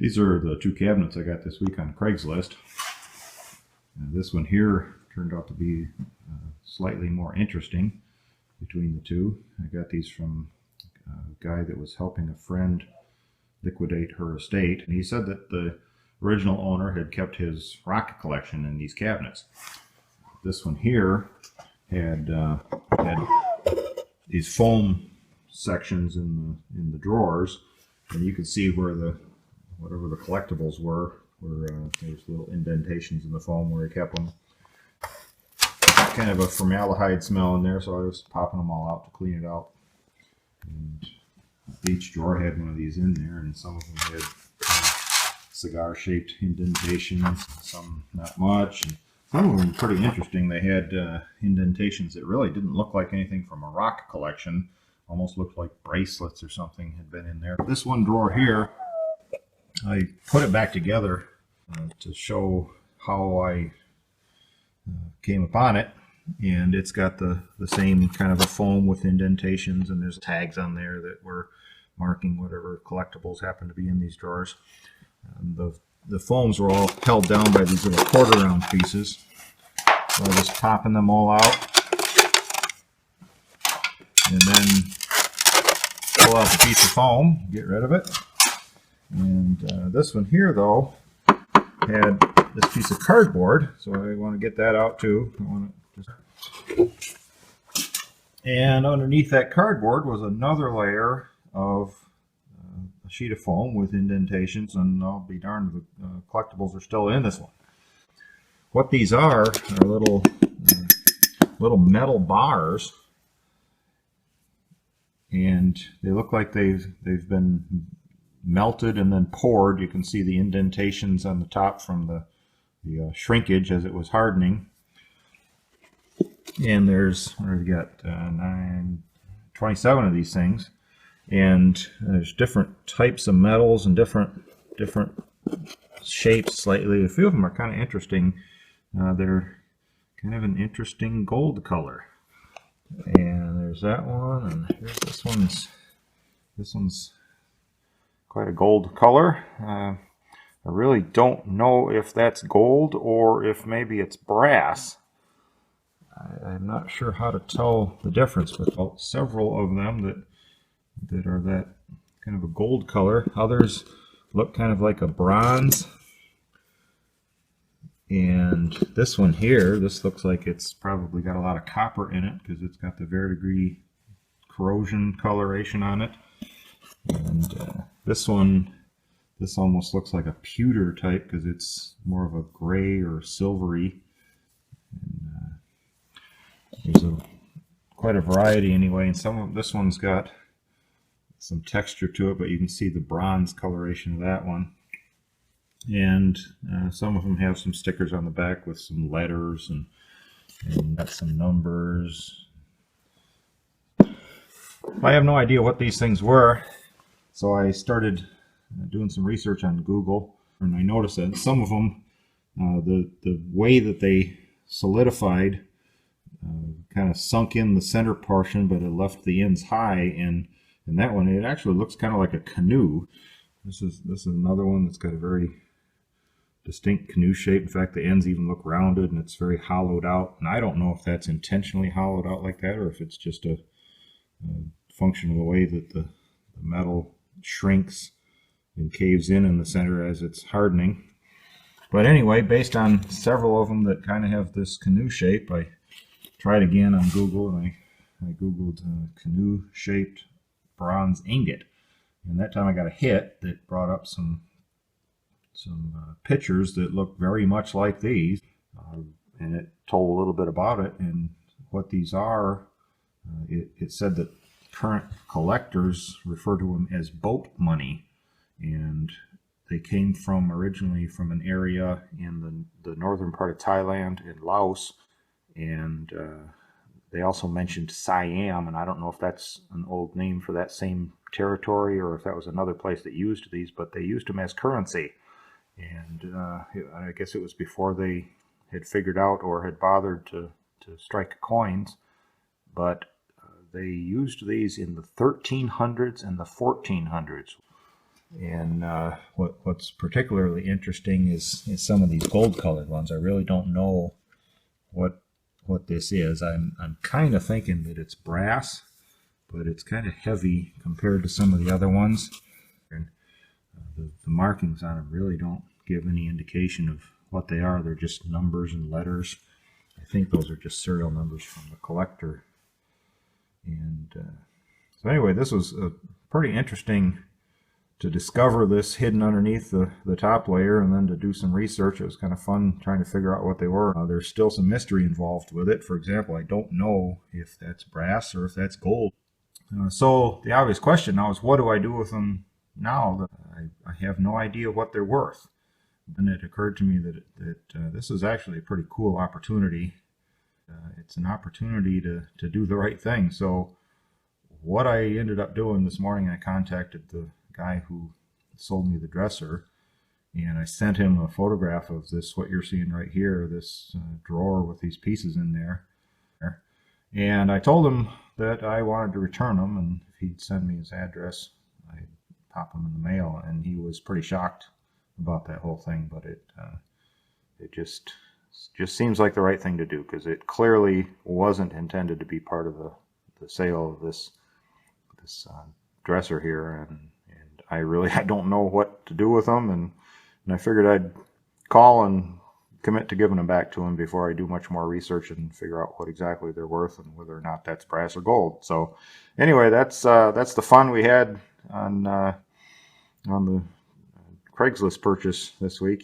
These are the two cabinets I got this week on Craigslist. This one here turned out to be slightly more interesting between the two. I got these from a guy that was helping a friend liquidate her estate, and he said that the original owner had kept his rocket collection in these cabinets. This one here had these foam sections in the drawers, and you could see where whatever the collectibles were, where there's little indentations in the foam where he kept them. Kind of a formaldehyde smell in there, so I was popping them all out to clean it out. And each drawer had one of these in there, and some of them had cigar-shaped indentations, some not much. And some of them were pretty interesting. They had indentations that really didn't look like anything from a rock collection. Almost looked like bracelets or something had been in there. This one drawer here, I put it back together to show how I came upon it. And it's got the same kind of a foam with indentations, and there's tags on there that were marking whatever collectibles happen to be in these drawers. And the foams were all held down by these little quarter round pieces. So I was popping them all out, and then pull out the piece of foam, get rid of it. And this one here, though, had this piece of cardboard, so I want to get that out too. And underneath that cardboard was another layer of a sheet of foam with indentations, and I'll be darned if the collectibles are still in this one. What these are little metal bars, and they look like they've been melted and then poured. You can see the indentations on the top from the shrinkage as it was hardening. And there's, what have we got, 27 of these things, and there's different types of metals and different shapes slightly. A few of them are kind of interesting. They're kind of an interesting gold color. And there's that one, and here's this one's. This one's quite a gold color. I really don't know if that's gold or if maybe it's brass. I'm not sure how to tell the difference, but several of them that are that kind of a gold color. Others look kind of like a bronze. And this one here, this looks like it's probably got a lot of copper in it because it's got the verdigris corrosion coloration on it. And this one, this almost looks like a pewter type because it's more of a gray or silvery. And, there's quite a variety anyway, and this one's got some texture to it, but you can see the bronze coloration of that one. And some of them have some stickers on the back with some letters and got some numbers. I have no idea what these things were, so I started doing some research on Google, and I noticed that some of them, the way that they solidified, kind of sunk in the center portion, but it left the ends high. And that one, it actually looks kind of like a canoe. This is another one that's got a very distinct canoe shape. In fact, the ends even look rounded, and it's very hollowed out. And I don't know if that's intentionally hollowed out like that, or if it's just a function of the way that the metal shrinks and caves in the center as it's hardening. But anyway, based on several of them that kind of have this canoe shape, I tried again on Google, and I Googled canoe-shaped bronze ingot. And that time I got a hit that brought up some pictures that look very much like these. And it told a little bit about it and what these are. It said that current collectors refer to them as boat money. And they came originally from an area in the northern part of Thailand and Laos. And they also mentioned Siam, and I don't know if that's an old name for that same territory or if that was another place that used these, but they used them as currency. And I guess it was before they had figured out or had bothered to strike coins, but they used these in the 1300s and the 1400s. And what's particularly interesting is some of these gold colored ones. I really don't know what this is. I'm kind of thinking that it's brass, but it's kind of heavy compared to some of the other ones. And the markings on them really don't give any indication of what they are. They're just numbers and letters. I think those are just serial numbers from the collector. And so anyway, this was pretty interesting to discover this hidden underneath the top layer, and then to do some research. It was kind of fun trying to figure out what they were. There's still some mystery involved with it. For example, I don't know if that's brass or if that's gold. So the obvious question now is, what do I do with them now? I have no idea what they're worth. Then it occurred to me that this is actually a pretty cool opportunity. It's an opportunity to do the right thing. So what I ended up doing this morning, I contacted the guy who sold me the dresser, and I sent him a photograph of this, what you're seeing right here, this drawer with these pieces in there. And I told him that I wanted to return them, and if he'd send me his address, I'd pop them in the mail. And he was pretty shocked about that whole thing, but it just seems like the right thing to do, because it clearly wasn't intended to be part of the sale of this dresser here, and I don't know what to do with them, and I figured I'd call and commit to giving them back to him before I do much more research and figure out what exactly they're worth and whether or not that's brass or gold. So anyway, that's the fun we had on the Craigslist purchase this week.